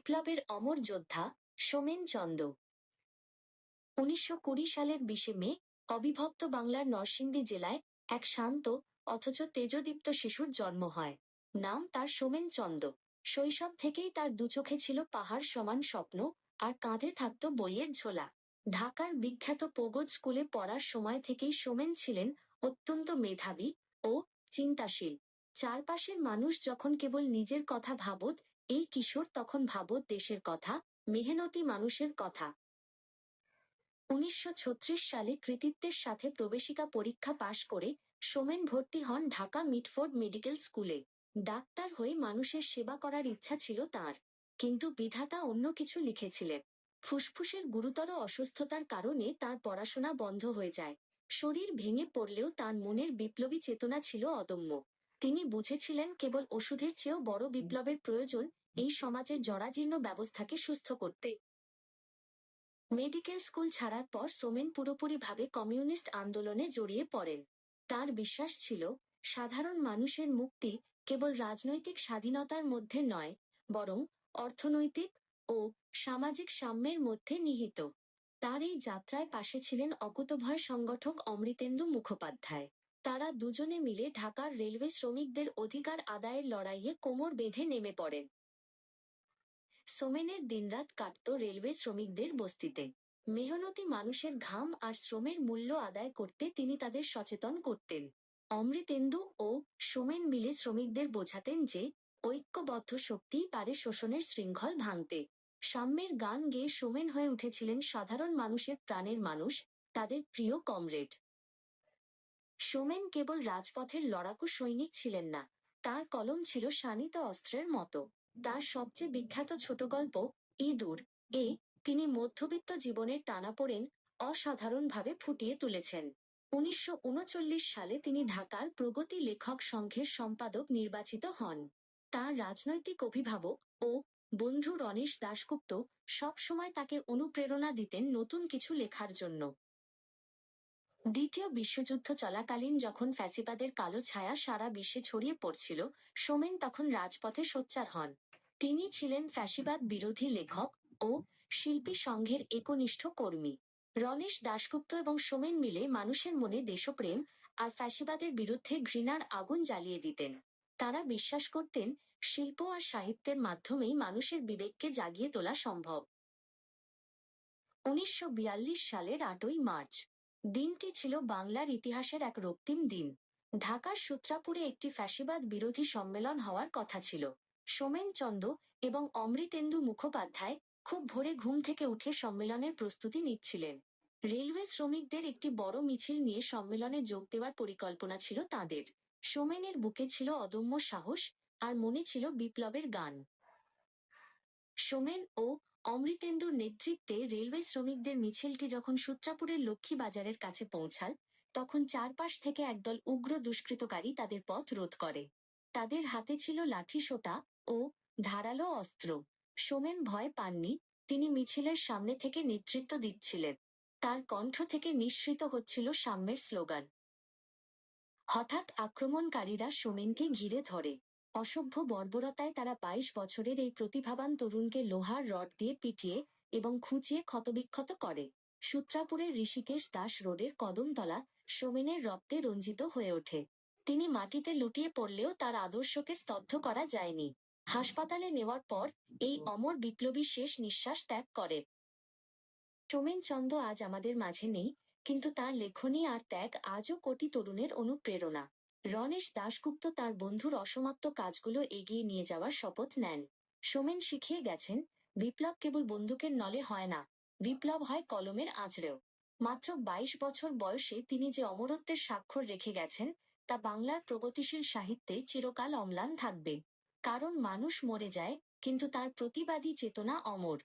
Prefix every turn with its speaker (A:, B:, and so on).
A: বিপ্লবের অমর যোদ্ধা সোমেন চন্দ। 1920 সালের 20 মে অবিভক্ত বাংলার নরসিংদী জেলায় এক শান্ত অথচ তেজদীপ্ত শিশুর জন্ম হয়। নাম তার সোমেন চন্দ। শৈশব থেকেই তার দুচোখে ছিল পাহাড় সমান স্বপ্ন, আর কাঁধে থাকত বইয়ের ঝোলা। ঢাকার বিখ্যাত পগজ স্কুলে পড়ার সময় থেকেই সোমেন ছিলেন অত্যন্ত মেধাবী ও চিন্তাশীল। চারপাশের মানুষ যখন কেবল নিজের কথা ভাবত, এই কিশোর তখন ভাবত দেশের কথা, মেহনতি মানুষের কথা। 1936 সালে কৃতিত্বের সাথে প্রবেশিকা পরীক্ষা পাশ করে সোমেন ভর্তি হন ঢাকা মিটফোর্ড মেডিকেল স্কুলে। ডাক্তার হয়ে মানুষের সেবা করার ইচ্ছা ছিল তার, কিন্তু বিধাতা অন্য কিছু লিখেছিলেন। ফুসফুসের গুরুতর অসুস্থতার কারণে তার পড়াশোনা বন্ধ হয়ে যায়। শরীর ভেঙে পড়লেও তার মনের বিপ্লবী চেতনা ছিল অদম্য। তিনি বুঝেছিলেন কেবল ওষুধের চেয়েও বড় বিপ্লবের প্রয়োজন এই সমাজের জরাজীর্ণ ব্যবস্থাকে সুস্থ করতে। মেডিকেল স্কুল ছাড়ার পর সোমেন পুরোপুরিভাবে কমিউনিস্ট আন্দোলনে জড়িয়ে পড়েন। তার বিশ্বাস ছিল সাধারণ মানুষের মুক্তি কেবল রাজনৈতিক স্বাধীনতার মধ্যে নয়, বরং অর্থনৈতিক ও সামাজিক সাম্যের মধ্যে নিহিত। তার এই যাত্রায় পাশে ছিলেন অকুতোভয় সংগঠক অমৃতেন্দু মুখোপাধ্যায়। তারা দুজনে মিলে ঢাকার রেলওয়ে শ্রমিকদের অধিকার আদায়ের লড়াইয়ে কোমর বেঁধে নেমে পড়েন। সোমেনের দিনরাত কাটত রেলওয়ে শ্রমিকদের বস্তিতে। মেহনতি মানুষের ঘাম আর শ্রমের মূল্য আদায় করতে তিনি তাদের সচেতন করতেন। অমৃতেন্দু ও সোমেন মিলে শ্রমিকদের বোঝাতেন যে ঐক্যবদ্ধ শক্তিই পারে শোষণের শৃঙ্খল ভাঙতে। সাম্যের গান গেয়ে সোমেন হয়ে উঠেছিলেন সাধারণ মানুষের প্রাণের মানুষ, তাদের প্রিয় কমরেড। সোমেন কেবল রাজপথের লড়াকু সৈনিক ছিলেন না, তার কলম ছিল শানিত অস্ত্রের মতো। তার সবচেয়ে বিখ্যাত ছোট গল্প ইঁদুর এ তিনি মধ্যবিত্ত জীবনের টানাপোড়েন অসাধারণভাবে ফুটিয়ে তুলেছেন। 1939 সালে তিনি ঢাকার প্রগতি লেখক সংঘের সম্পাদক নির্বাচিত হন। তার রাজনৈতিক অভিভাবক ও বন্ধু রণেশ দাশগুপ্ত সবসময় তাকে অনুপ্রেরণা দিতেন নতুন কিছু লেখার জন্য। দ্বিতীয় বিশ্বযুদ্ধ চলাকালীন যখন ফ্যাসিবাদের কালো ছায়া সারা বিশ্বে ছড়িয়ে পড়ছিল, সোমেন তখন রাজপথে সোচ্চার হন। তিনি ছিলেন ফ্যাসিবাদ বিরোধী লেখক ও শিল্পী সংঘের একনিষ্ঠ কর্মী। রণেশ দাশগুপ্ত এবং সোমেন মিলে মানুষের মনে দেশপ্রেম আর ফ্যাসিবাদের বিরুদ্ধে ঘৃণার আগুন জ্বালিয়ে দিতেন। তারা বিশ্বাস করতেন শিল্প আর সাহিত্যের মাধ্যমেই মানুষের বিবেককে জাগিয়ে তোলা সম্ভব। 1942 সালের 8ই মার্চ দিনটি ছিল বাংলার ইতিহাসের এক রক্তিম দিন। ঢাকার সূত্রাপুরে একটি ফ্যাসিবাদ বিরোধী সম্মেলন হওয়ার কথা ছিল। সোমেন চন্দ এবং অমৃতেন্দু মুখোপাধ্যায় খুব ভোরে ঘুম থেকে উঠে সম্মেলনের প্রস্তুতি নিচ্ছিলেন। রেলওয়ে শ্রমিকদের একটি বড় মিছিল নিয়ে সম্মেলনে যোগ দেওয়ার পরিকল্পনা ছিল তাদের। সোমেনের বুকে ছিল অদম্য সাহস আর মনে ছিল বিপ্লবের গান। সোমেন ও অমৃতেন্দুর নেতৃত্বে রেলওয়ে শ্রমিকদের মিছিলটি যখন সূত্রাপুরের লক্ষ্মী বাজারের কাছে পৌঁছাল, তখন চারপাশ থেকে একদল উগ্র দুষ্কৃতকারী তাদের পথ রোধ করে। তাদের হাতে ছিল লাঠিসোঁটা ও ধারালো অস্ত্র। সোমেন ভয় পাননি, তিনি মিছিলের সামনে থেকে নেতৃত্ব দিচ্ছিলেন। তার কণ্ঠ থেকে নিঃসৃত হচ্ছিল সাম্যের স্লোগান। হঠাৎ আক্রমণকারীরা সোমেনকে ঘিরে ধরে। অসভ্য বর্বরতায় তারা 22 বছরের এই প্রতিভাবান তরুণকে লোহার রড দিয়ে পিটিয়ে এবং খুঁচিয়ে ক্ষতবিক্ষত করে। সূত্রাপুরের ঋষিকেশ দাস রোডের কদমতলা সোমেনের রক্তে রঞ্জিত হয়ে ওঠে। তিনি মাটিতে লুটিয়ে পড়লেও তার আদর্শকে স্তব্ধ করা যায়নি। হাসপাতালে নেওয়ার পর এই অমর বিপ্লবী শেষ নিঃশ্বাস ত্যাগ করে। সোমেন চন্দ আজ আমাদের মাঝে নেই, কিন্তু তার লেখনী আর ত্যাগ আজও কোটি তরুণের অনুপ্রেরণা। রণেশ দাশগুপ্ত তার বন্ধুর অসমাপ্ত কাজগুলো এগিয়ে নিয়ে যাওয়ার শপথ নেন। সোমেন শিখিয়ে গেছেন বিপ্লব কেবল বন্দুকের নলে হয় না, বিপ্লব হয় কলমের আঁচড়েও। মাত্র 22 বছর বয়সে তিনি যে অমরত্বের স্বাক্ষর রেখে গেছেন তা বাংলার প্রগতিশীল সাহিত্যে চিরকাল অম্লান থাকবে। কারণ মানুষ মরে যায়, কিন্তু তার প্রতিবাদী চেতনা অমর।